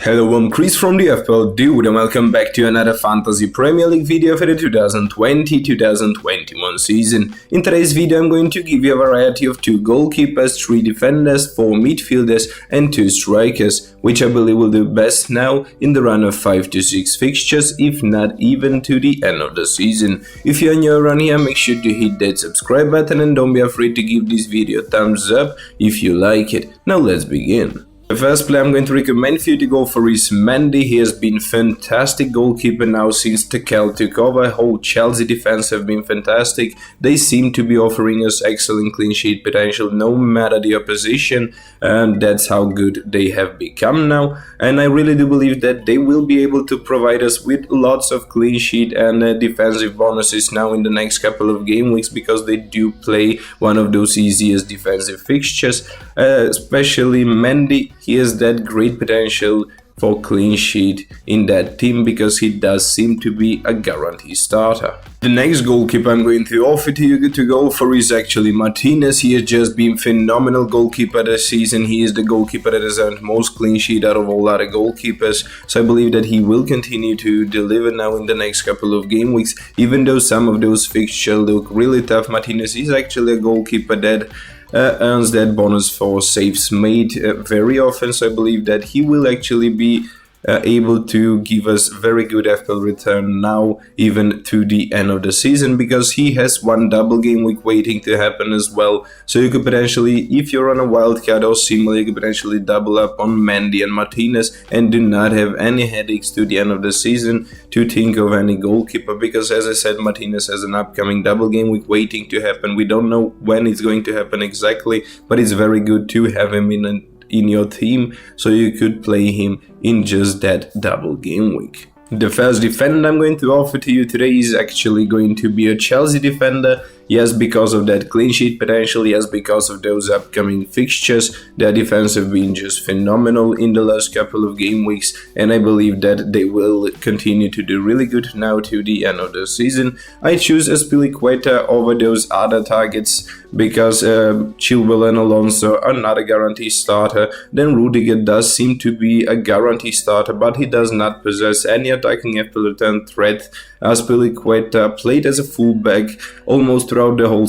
Hello, I'm Chris from the FPL Dude and welcome back to another Fantasy Premier League video for the 2020-2021 season. In today's video I'm going to give you a variety of 2 goalkeepers, 3 defenders, 4 midfielders and 2 strikers, which I believe will do best now in the run of 5 to 6 fixtures, if not even to the end of the season. If you're new around here, make sure to hit that subscribe button and don't be afraid to give this video a thumbs up if you like it. Now let's begin. The first player I'm going to recommend for you to go for is Mandy. He has been fantastic goalkeeper now since Tuchel took over. Whole Chelsea defense have been fantastic. They seem to be offering us excellent clean sheet potential no matter the opposition, and that's how good they have become now. And I really do believe that they will be able to provide us with lots of clean sheet and defensive bonuses now in the next couple of game weeks, because they do play one of those easiest defensive fixtures, especially Mandy. He has that great potential for clean sheet in that team because he does seem to be a guarantee starter. The next goalkeeper I'm going to offer to you to go for is actually Martinez. He has just been phenomenal goalkeeper this season. He is the goalkeeper that has earned most clean sheet out of all other goalkeepers. So I believe that he will continue to deliver now in the next couple of game weeks. Even though some of those fixtures look really tough, Martinez is actually a goalkeeper that earns that bonus for saves made very often, so I believe that he will actually be able to give us very good FPL return now even to the end of the season, because he has one double game week waiting to happen as well. So you could potentially, if you're on a wildcard or similar, you could potentially double up on Mandy and Martinez and do not have any headaches to the end of the season to think of any goalkeeper, because as I said, Martinez has an upcoming double game week waiting to happen. We don't know when it's going to happen exactly, but it's very good to have him in your team, so you could play him in just that double game week. The first defender I'm going to offer to you today is actually going to be a Chelsea defender. Yes, because of that clean sheet potential, yes, because of those upcoming fixtures. Their defense have been just phenomenal in the last couple of game weeks, and I believe that they will continue to do really good now to the end of the season. I choose Cueta over those other targets because Chilwell and Alonso are not a guarantee starter. Then Rudiger does seem to be a guarantee starter, but he does not possess any attacking FPL return threat. Cueta played as a fullback almost throughout the whole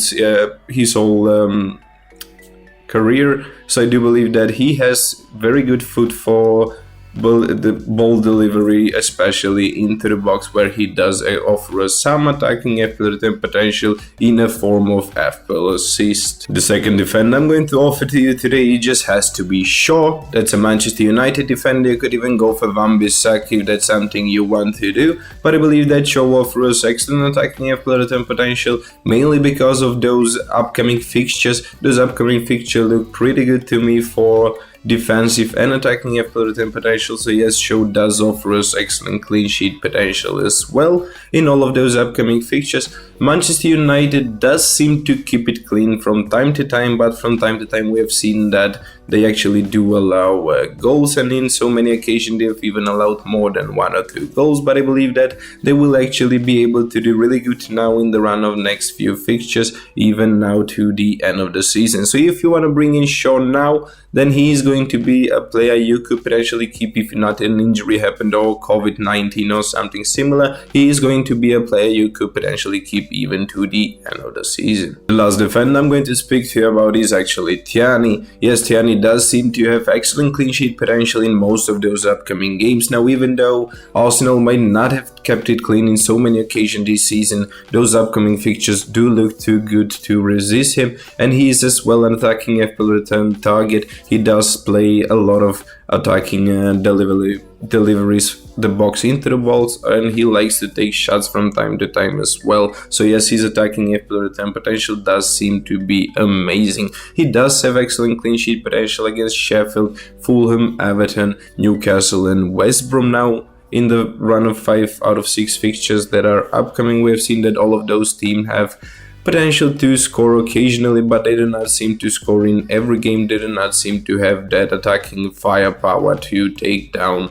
his whole career, so I do believe that he has very good foot for the ball delivery, especially into the box, where he does offer us some attacking FPL return potential in a form of FPL assist. The second defender I'm going to offer to you today just has to be Shaw. That's a Manchester United defender. You could even go for Van Bissaka if that's something you want to do, but I believe that Shaw offers excellent attacking FPL return potential, mainly because of those upcoming fixtures. Those upcoming fixtures look pretty good to me for defensive and attacking FPL return potential, so yes, Shaw does offer us excellent clean sheet potential as well in all of those upcoming fixtures. Manchester United does seem to keep it clean from time to time, but from time to time we have seen that they actually do allow goals, and in so many occasions they've even allowed more than 1 or 2 goals, but I believe that they will actually be able to do really good now in the run of next few fixtures, even now to the end of the season. So if you want to bring in Shaw now, then he is going to be a player you could potentially keep if not an injury happened or COVID-19 or something similar. He is going to be a player you could potentially keep even to the end of the season. The last defender I'm going to speak to you about is actually Tiana. Yes, Tiana does seem to have excellent clean sheet potential in most of those upcoming games. Now, even though Arsenal might not have kept it clean in so many occasions this season, those upcoming fixtures do look too good to resist him, and he is as well an attacking FPL return target. He does play a lot of attacking deliveries the box into the balls, and he likes to take shots from time to time as well. So yes, his attacking FPL return potential does seem to be amazing. He does have excellent clean sheet potential against Sheffield, Fulham, Everton, Newcastle and West Brom now. In the run of 5 out of 6 fixtures that are upcoming, we have seen that all of those teams have potential to score occasionally, but they do not seem to score in every game. They do not seem to have that attacking firepower to take down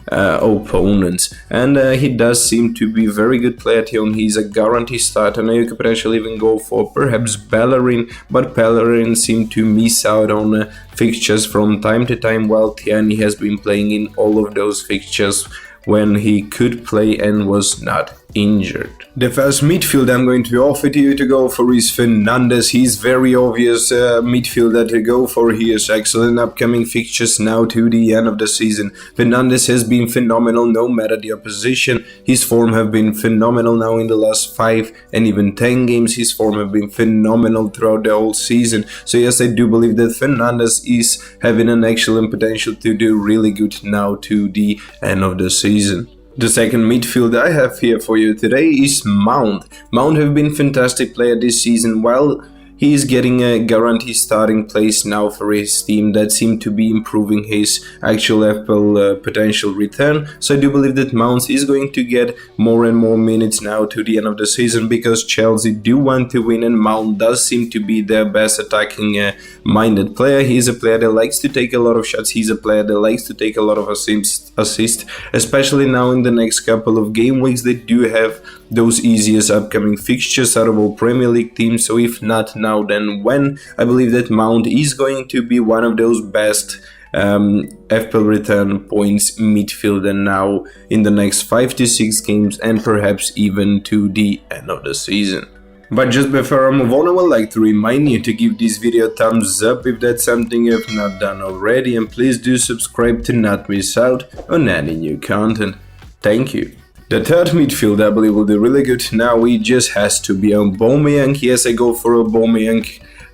opponents, and he does seem to be a very good player. Tiana, he's a guarantee starter. Now you could potentially even go for perhaps Bellerin, but Bellerin seemed to miss out on fixtures from time to time, while Tiana has been playing in all of those fixtures when he could play and was not injured. The first midfield I'm going to offer to you to go for is Fernandes. He's very obvious midfielder to go for. He has excellent upcoming fixtures now to the end of the season. Fernandes has been phenomenal no matter the opposition. His form have been phenomenal now in the last 5 and even 10 games. His form have been phenomenal throughout the whole season. So yes, I do believe that Fernandes is having an excellent potential to do really good now to the end of the season. The second midfield I have here for you today is Mount. Mount have been fantastic player this season, while he is getting a guaranteed starting place now for his team that seem to be improving his actual FPL potential return. So I do believe that Mount is going to get more and more minutes now to the end of the season, because Chelsea do want to win and Mount does seem to be their best attacking minded player. He's a player that likes to take a lot of shots. He's a player that likes to take a lot of assists, especially now in the next couple of game weeks. They do have those easiest upcoming fixtures out of all Premier League teams, so if not now, then when? I believe that Mount is going to be one of those best FPL return points midfielder now in the next 5 to 6 games and perhaps even to the end of the season. But just before I move on, I would like to remind you to give this video a thumbs up if that's something you have not done already, and please do subscribe to not miss out on any new content. Thank you. The third midfield I believe will do really good now. It just has to be on Bowman. Yes, I go for a Bowman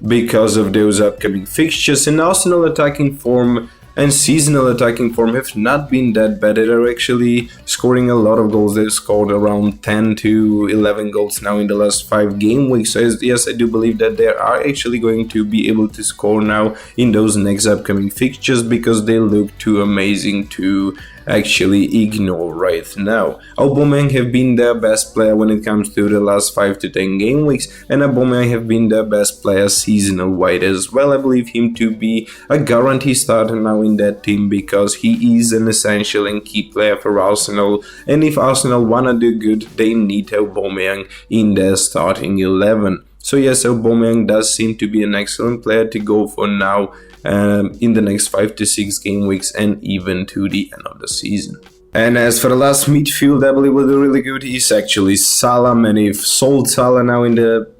because of those upcoming fixtures, and Arsenal attacking form and seasonal attacking form have not been that bad. They're actually scoring a lot of goals. They've scored around 10 to 11 goals now in the last 5 game weeks. So yes, I do believe that they are actually going to be able to score now in those next upcoming fixtures, because they look too amazing to actually ignore right now. Bowman have been their best player when it comes to the last 5 to 10 game weeks, and Bowman have been their best player seasonal wide as well. I believe him to be a guarantee starter now in that team, because he is an essential and key player for Arsenal, and if Arsenal wanna do good, they need Bowman in their starting 11. So yes, Bowman does seem to be an excellent player to go for now in the next 5 to 6 game weeks and even to the end of the season. And as for the last midfield I believe will do really good is actually Salah. Many have sold Salah now in the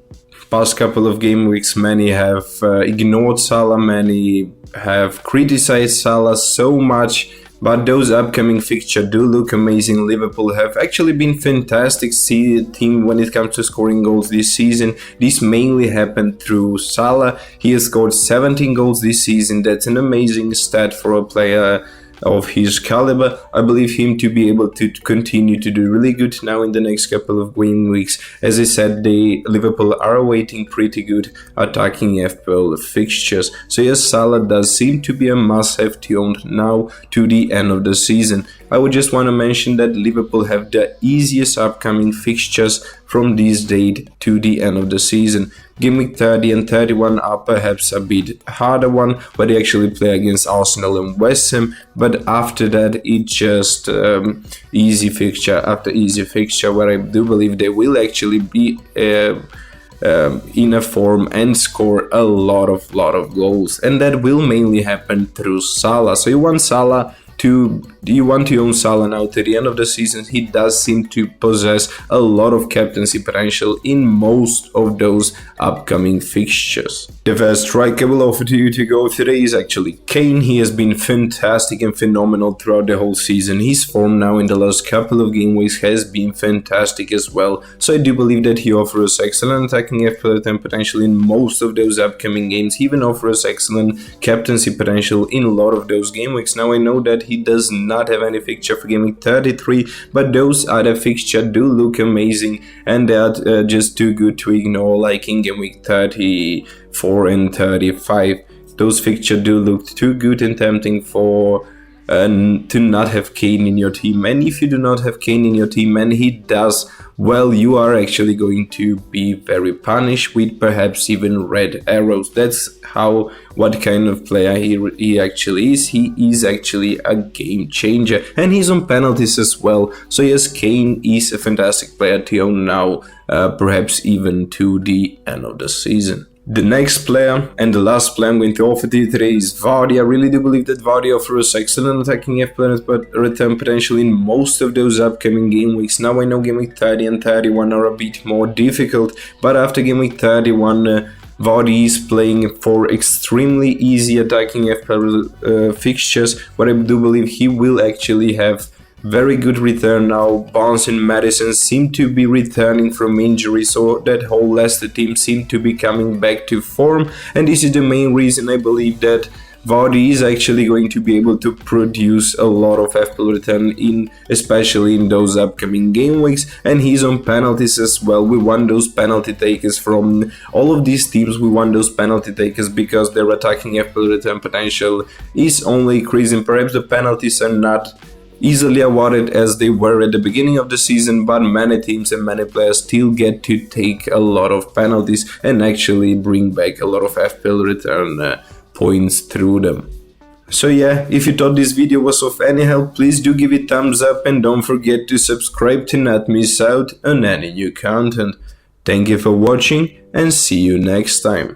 past couple of game weeks. Many have ignored Salah, many have criticized Salah so much, but those upcoming fixtures do look amazing. Liverpool have actually been fantastic team when it comes to scoring goals this season. This mainly happened through Salah. He has scored 17 goals this season. That's an amazing stat for a player of his caliber. I believe him to be able to continue to do really good now in the next couple of game weeks. As I said, Liverpool are awaiting pretty good attacking FPL fixtures. So yes, Salah does seem to be a must-have to now to the end of the season. I would just want to mention that Liverpool have the easiest upcoming fixtures from this date to the end of the season. Game week 30 and 31 are perhaps a bit harder one, where they actually play against Arsenal and West Ham, but after that it's just easy fixture after easy fixture, where I do believe they will actually be in a form and score a lot of goals, and that will mainly happen through Salah. So you want to own Salah now to the end of the season. He does seem to possess a lot of captaincy potential in most of those upcoming fixtures. The first striker I will offer to you to go today is actually Kane. He has been fantastic and phenomenal throughout the whole season. His form now in the last couple of game weeks has been fantastic as well. So I do believe that he offers excellent attacking FPL potential in most of those upcoming games. He even offers excellent captaincy potential in a lot of those game weeks. Now I know that he does not have any fixture for game week 33, but those other fixtures do look amazing, and they are just too good to ignore, like in game week 34 and 35. Those fixtures do look too good and tempting for to not have Kane in your team. And if you do not have Kane in your team and he does well, you are actually going to be very punished with perhaps even red arrows. That's what kind of player he actually is. He is actually a game changer, and he's on penalties as well. So yes, Kane is a fantastic player to own now, perhaps even to the end of the season. The next player and the last player I'm going to offer to you today is Vardy. I really do believe that Vardy offers excellent attacking FPL but return potential in most of those upcoming game weeks. Now I know game week 30 and 31 are a bit more difficult, but after game week 31 Vardy is playing for extremely easy attacking FPL fixtures, but I do believe he will actually have very good return now. Barnes and Madison seem to be returning from injury, so that whole Leicester team seem to be coming back to form, and this is the main reason I believe that Vardy is actually going to be able to produce a lot of FPL return especially in those upcoming game weeks. And he's on penalties as well. We want those penalty takers from all of these teams. We want those penalty takers because their attacking FPL return potential is only increasing. Perhaps the penalties are not easily awarded as they were at the beginning of the season, but many teams and many players still get to take a lot of penalties and actually bring back a lot of FPL return points through them. So yeah, if you thought this video was of any help, please do give it thumbs up and don't forget to subscribe to not miss out on any new content. Thank you for watching and see you next time.